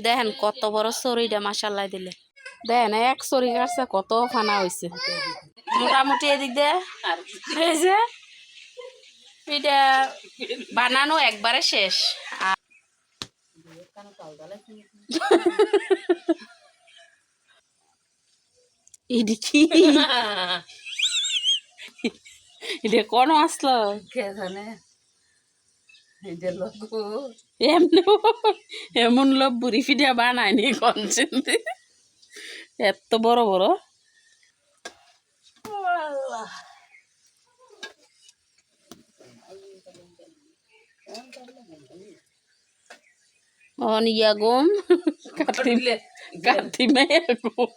দেখেন কত বড় চড়িটা মাশাআল্লাহ দিলে দেখেন এক চড়ি কাটছে কত খানা হয়েছে মোটামুটি এদিক দিয়ে এই যে পিঠা বানানো একবারে শেষ আর এটা কি এটা কোন আসলো কে জানে এমন লোক বুড়ি ফিডিয়া বানায়নি কনসেন্টে এত বড় বড় অনিয়া গম কাটি মেয়ে গম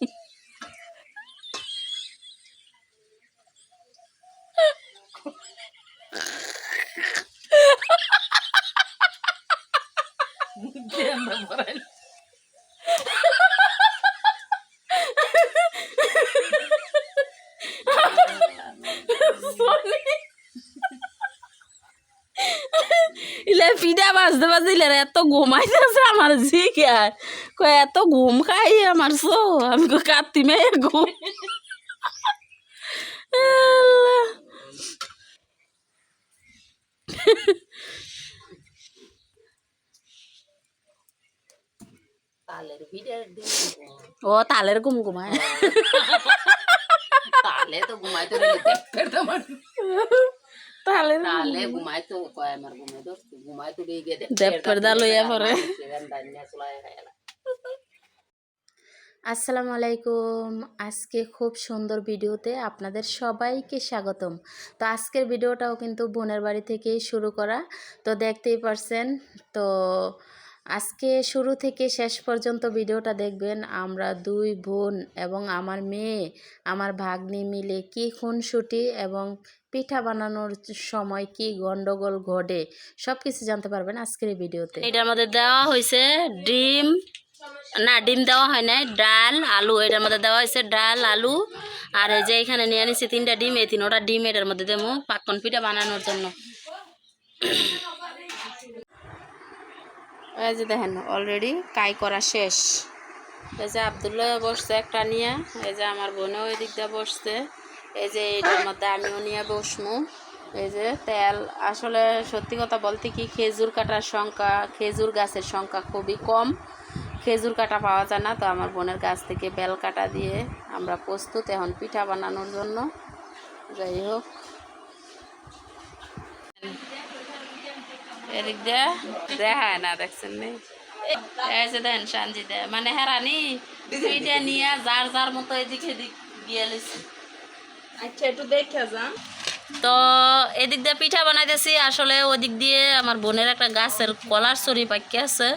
ইলে ফিডা বাজতে বাজতে ইলে এত ঘুমাইতেছে আমার জিগা কয় এত ঘুম খাই আমার সো আমি কই কাতি মেয়ে ঘুম ও তালের ঘুম ঘুমায় তালে তো ঘুমাইতো তালে তালে ঘুমাইতো কয় আমার ঘুমাইতো দেবপের দা লইয়া পরে আসসালামু আলাইকুম আজকে খুব সুন্দর ভিডিওতে আপনাদের সবাইকে স্বাগতম তো আজকের ভিডিওটাও কিন্তু বোনের বাড়ি থেকেই শুরু করা তো দেখতেই পারছেন তো আজকে শুরু থেকে শেষ পর্যন্ত ভিডিওটা দেখবেন আমরা দুই বোন এবং আমার মেয়ে আমার ভাগ্নি মিলে কি খুনসুটি এবং পিঠা বানানোর সময় কি গন্ডগোল ঘটে সব কিছু জানতে পারবেন আজকের এই ভিডিওতে এটার মধ্যে দেওয়া হয়েছে ডিম না ডিম দেওয়া হয় নাই ডাল আলু এটার মধ্যে দেওয়া হয়েছে ডাল আলু আর এই যে এখানে নিয়ে নিছি 3টা ডিম এই 3টা ডিম এটার মধ্যে দেবো পাক্কন পিঠা বানানোর জন্য এই যে দেখেন অলরেডি কাই করা শেষ এই যে আব্দুল্লাহ বসছে একটা নিয়ে এই যে আমার বোনও ওই দিক দিয়ে বসছে এই যে এটার মধ্যে আমিও নিয়ে বসমু এই যে তেল আসলে সত্যি কথা বলতে কি খেজুর কাটার সংখ্যা খেজুর গাছের সংখ্যা খুবই কম খেজুর কাটা পাওয়া যায় না তো আমার বোনের গাছ থেকে বেল কাটা দিয়ে আমরা প্রস্তুত এখন পিঠা বানানোর জন্য যাই হোক এদিক দিয়ে দেখায় না দেখছেন নেই এই যে দেন সানজি দে মানে হেরানি পিঠা নিয়ে যার যার মতো এদিক এদিক গিয়ে লিছি আচ্ছা একটু দেখে যান তো এদিক দিয়ে পিঠা বানাইতেছি আসলে ওদিক দিয়ে আমার বোনের একটা গাছের কলার ছড়ি পাকি আছে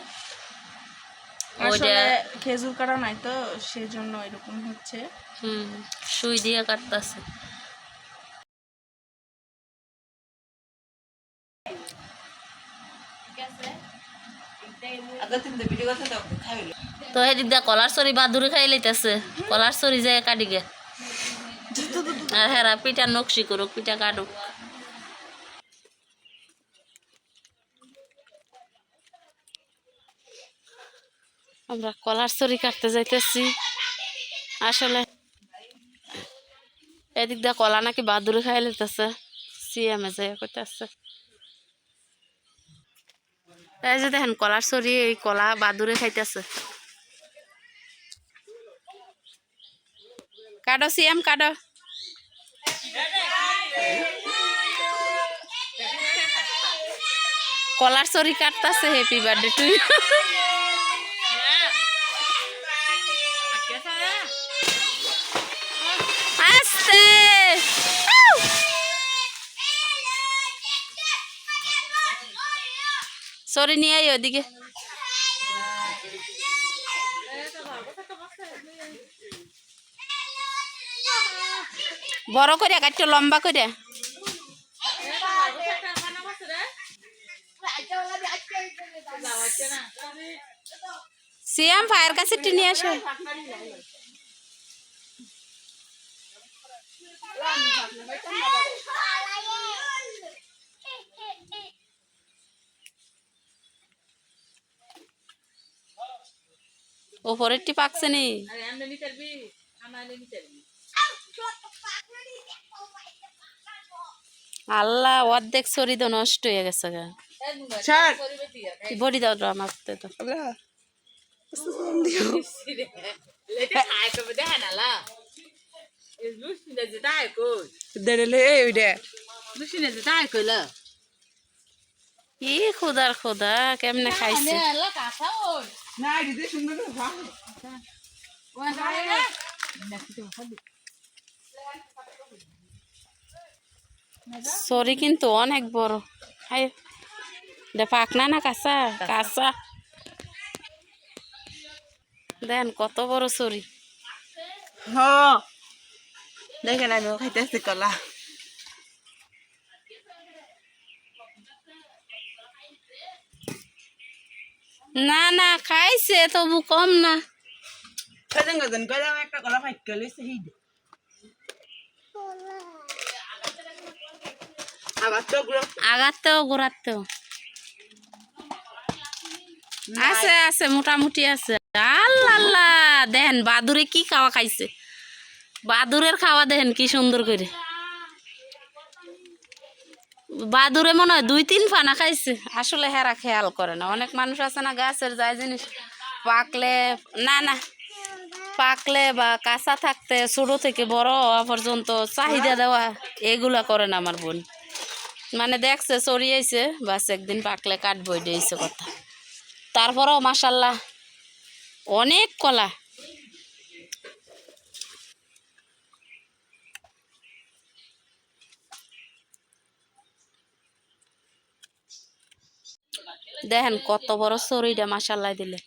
আসলে খেজুর কাটা নাই তো সেজন্য এরকম হচ্ছে সুই দিয়ে কাটতেছে তো এদিক দিয়ে কলার ছড়ি বাদুরে খাই লইতেছে কলার ছড়ি যায় কাটি গে আর হেরা পিঠা নকশি করুক পিঠা কাটুক আমরা কলার ছড়ি কাটতে যাইতেছি আসলে এদিক দিয়ে কলা নাকি বাদুরে খাই লইতেছে সিএমে যায় করতেছে এই যে দেখেন কলার ছড়ি এই কলা বাদুরে খাইতেছে কাটো সিএম কাটো কলার ছড়ি কাটতেছে হ্যাপি বার্থডে টু ইউ আস্তে ছড়ি নিয়ে আই ওদিকে বড় করে কাটতে লম্বা করে সিএম ফায়ার কাছে নিয়ে আসো ওপরেরটি পাকছে নি? আল্লাহ, অর্ধেক সরি তো নষ্ট হয়ে গেছে গা। বড়ি দাও তো আমার তো। কি খোদার খোদা, কেমনে খাইছে। সরি কিন্তু অনেক বড়। হাই, পাকনা না কাঁচা? কাঁচা। দেন কত বড় সরি। দেখেন আমিও খাইতেছি কলা। না না, খাইছে তবু কম না। একটা কলা ফাইট লইছে আগাতেও গোড়াতেও আছে আছে, মোটামুটি আছে। আল্লাহ আল্লাহ, দেখেন বাদুরে কি খাওয়া খাইছে। বাদুরের খাওয়া দেখেন কি সুন্দর করে। বাদুরে মনে হয় 2-3 ফানা খাইছে। আসলে হেরা খেয়াল করে না। অনেক মানুষ আছে না, গাছের যায় জিনিস পাকলে, না না, পাকলে বা কাঁচা থাকতে ছোট থেকে বড় হওয়া পর্যন্ত চাহিদা দেওয়া, এগুলা করে না আমার বোন। মানে দেখছে চড়িয়েছে, বাস একদিন পাকলে কাটবো, এটাইছে কথা। তারপরেও মাশাল্লাহ অনেক কলা। দেখেন কত বড় চড়িটা মাশাল্লাহ দিলে।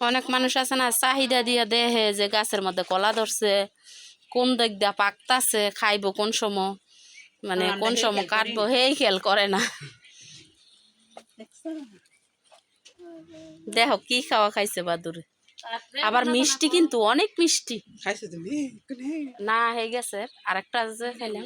অনেক মানুষ আছে না, চাহিদা দিয়া দেহে যে গাছের মধ্যে কলা ধরছে, কোন দিক দিয়া পাকতাছে, খাইবো কোন সময়, মানে কোন সময় কাটবো, হেই খেয়াল করে না। দেখো কি খাওয়া খাইছে বাদুরে। আবার মিষ্টি কিন্তু অনেক মিষ্টি। না হয়ে গেছে, আরেকটা আছে খাইলাম।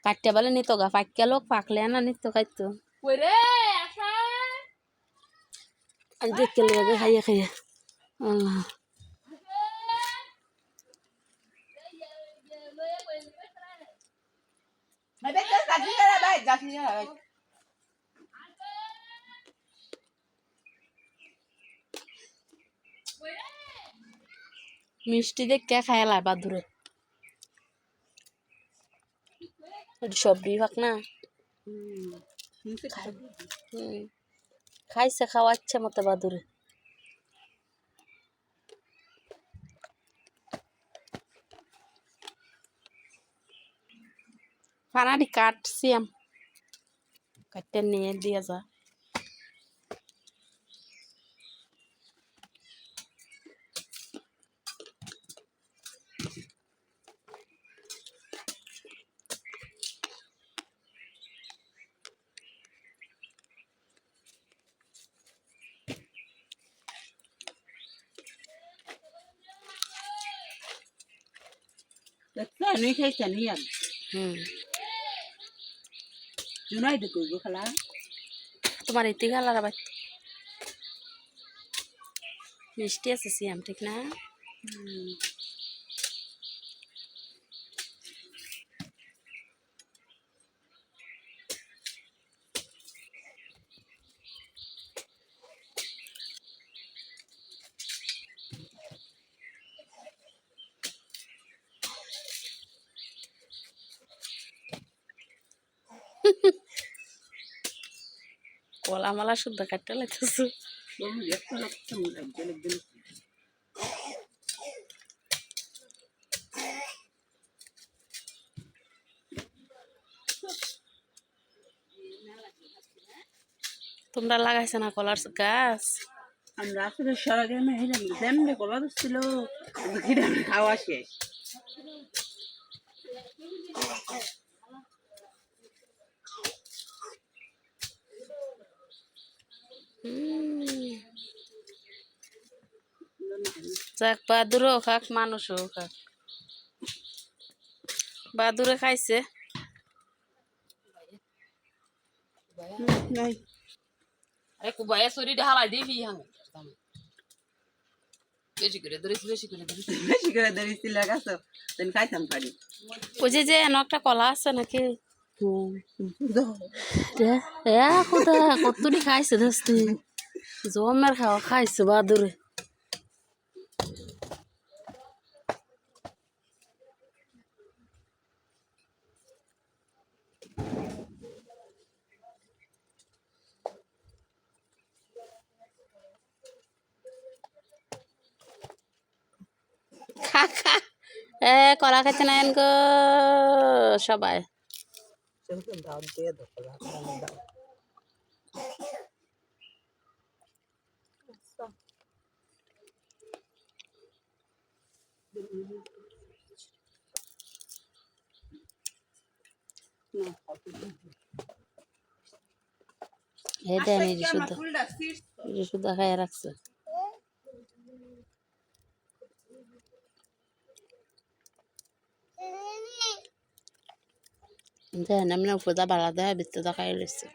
কাটতে বলে নিত গা, পাক্কা লোক পাকলে না নিত খাইতো। দেখতে লেগে খাইয়া খাইয়া আল্লাহ। মিষ্টি দেখে খাইলা বাদুরে। সবজি ভাগ না খাইছে, খাওয়া ইচ্ছা মতো বাদুরে। ফানাডি কাটছি, কাটতে নিয়ে দিয়ে যা। তোমার ইতি খালার আবার মিষ্টি আছে সিয়াম, ঠিক না? কলা মালা শুদ্ধ কাটতে লাগতেছ। তোমরা লাগাইছে না কলার গাছ? আমরা আসলে সরাগ্রামে হইলাম, যেমনি কলা ছিল খাওয়া শেষ। যাক, বাদুরও খাক, মানুষও খাক। বাদুরে খাইছে। নাই আরে কুবায়া সরি ঢালাই দিবি হাং বেশি করে ধরিস বেশি করে ধরিস বেশি করে ধরেছি লাগাছো তেন খাইতাম পারি ওই যে এন একটা কলা আছে নাকি খুদা কতটি খাইছে দোস্তি জমের খাওয়া খাইছে বাদুরে খা খা কলা খাইছে না গো সবাই দাও দিয়ে দাও এই দেন এই যে শুদ্ধ খাইয়া রাখছে দেন এমনি উপরে বাড়া দেয় ভিতরে খাই রয়েছে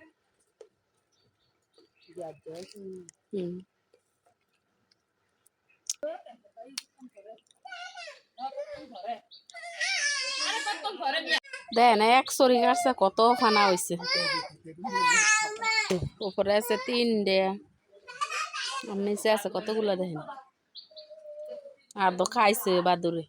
দেন এক সরি কাটছে কত খানা হয়েছে উপরে আছে 3 আর নিচে আছে কতগুলো দেখেন আর তো খাইছে বাদুরে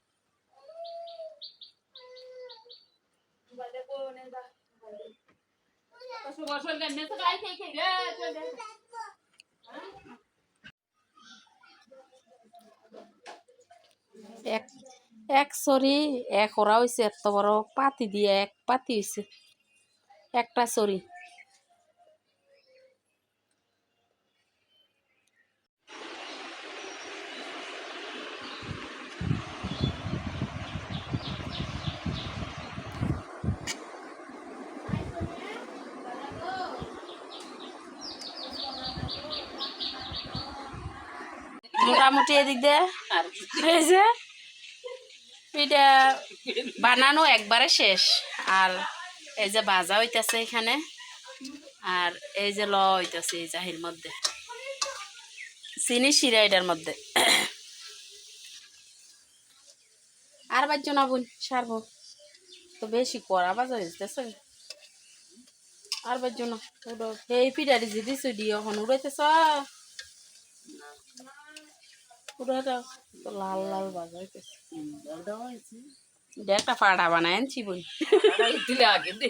এক এক সরি এক ওরা হয়েছে এত বড় পাতি দিয়ে এক পাতি হয়েছে একটা সরি মোটামুটি এদিক দিয়ে এই যে পিঠা বানানো একবারে শেষ আর এই যে ভাজা হইতাছে এখানে আর এই যে ল হইতাছে এই জাহির মধ্যে চিনি শিরা এটার মধ্যে আর বাজছো না বোন সারবো তো বেশি কড়া বাজা হইতেছে আর বাজছো না এই পিঠাটি যে দিছো দিয়ে এখন উড়াইতেছ উড়াটা তো লাল লাল বাজা হইতেছে একটা পাড়া বানায় আনছি বই দিলে আগে দে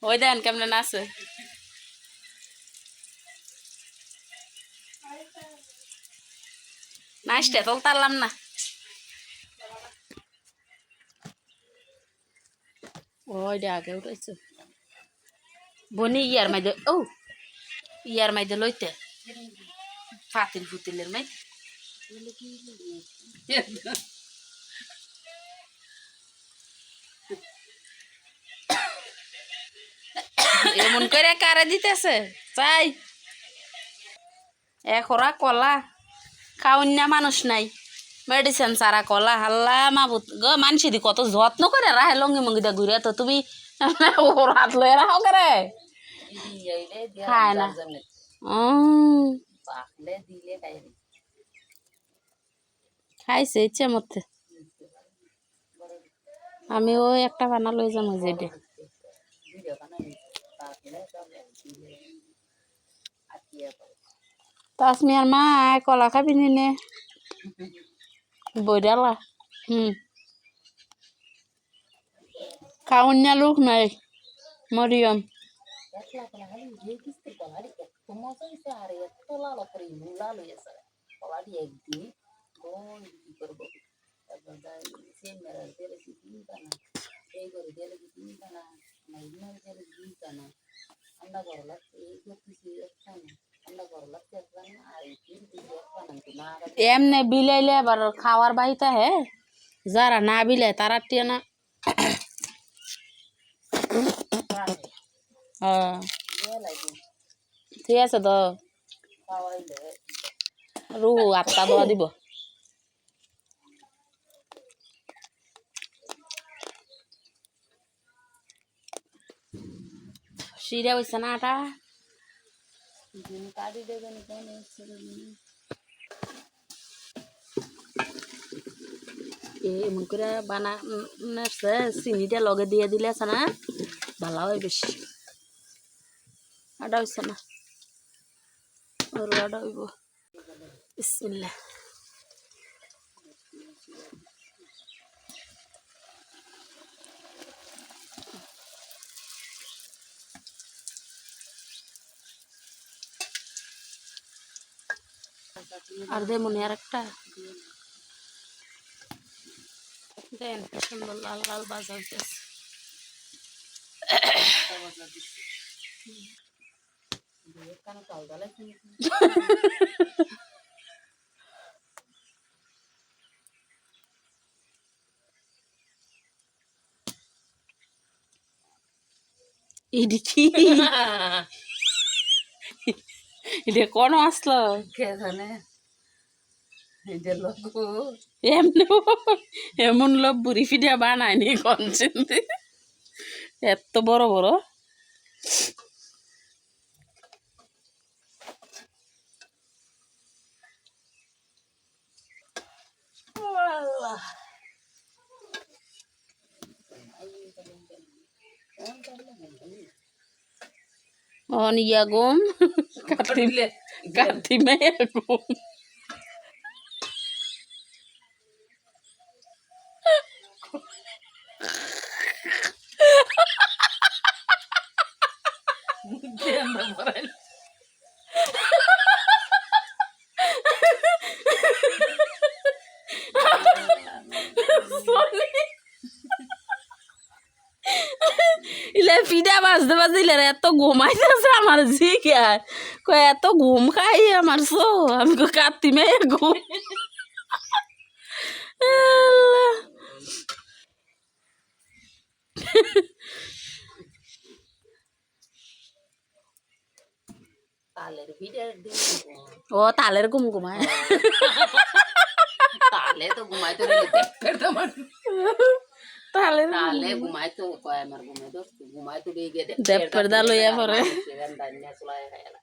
ওই দেন কেমন নাচে নাচটা তো তারলাম না ওইটা আগে উঠেছে বনি ইয়ার মাইদে ও ইয়ার মাইদে লইতে ফাতিল ফুতিলের মাই এমন করে কারে দিতেছে চাই এখরা কলা খাওয়া মানুষ নাই মেডিসিন সারা কলা হাল্লা মাবুত গো মানসি দি কত যত্ন করে রাহে লঙ্গি মঙ্গি দা ঘুরে তো তুমি ওর হাত লয়ে রাখো করে খায় না খাইছে ইচ্ছে মতে আমি ওই একটা বানা লই যাবো যেটা তাসমিয়ার মা কলা খাবি নে বইডালা খাওন না লোক নাই মরিয়ম এমনে বিলাইলে আবার খাওয়ার বাহিতা হে যারা না বিলায় তারা টিয়া না ঠিক আছে তো রু আটটা দেওয়া দিব সিরা হয়েছে না আটা কাটি দেবেন এমন করে বানাচ্ছে চিনিটা লগে দিয়ে দিলে আছে না ভালো হয় বেশি আটা হয়েছে না আরো আটা হইব বিসমিল্লাহ আর দে মনে আর একটা দেন সুন্দর লাল লাল বাজা হইতেছে এটা কি এটা কোন আসলো কে জানে এই যে লোক এমনি এমন লোক বুড়ি ফিডিয়া বানায়নি কনসেন্টে এত বড় বড় অনিয়া গম কাটি মেয়ে গম ইলে ফিডা বাজতে বাজতে ইলে এত ঘুমাইতেছে আমার জিকে কয় এত ঘুম খাই আমার সো আমি কাটি মেয়ে ঘুম ও তালের ঘুম ঘুমায় তালে তো ঘুমাইতো তালের তালে ঘুমাইতো কয় আমার ঘুমাইতো ঘুমাইতো দিয়ে দেব পর্দা লইয়া পরে সেখান দান্না চলাই খাইলা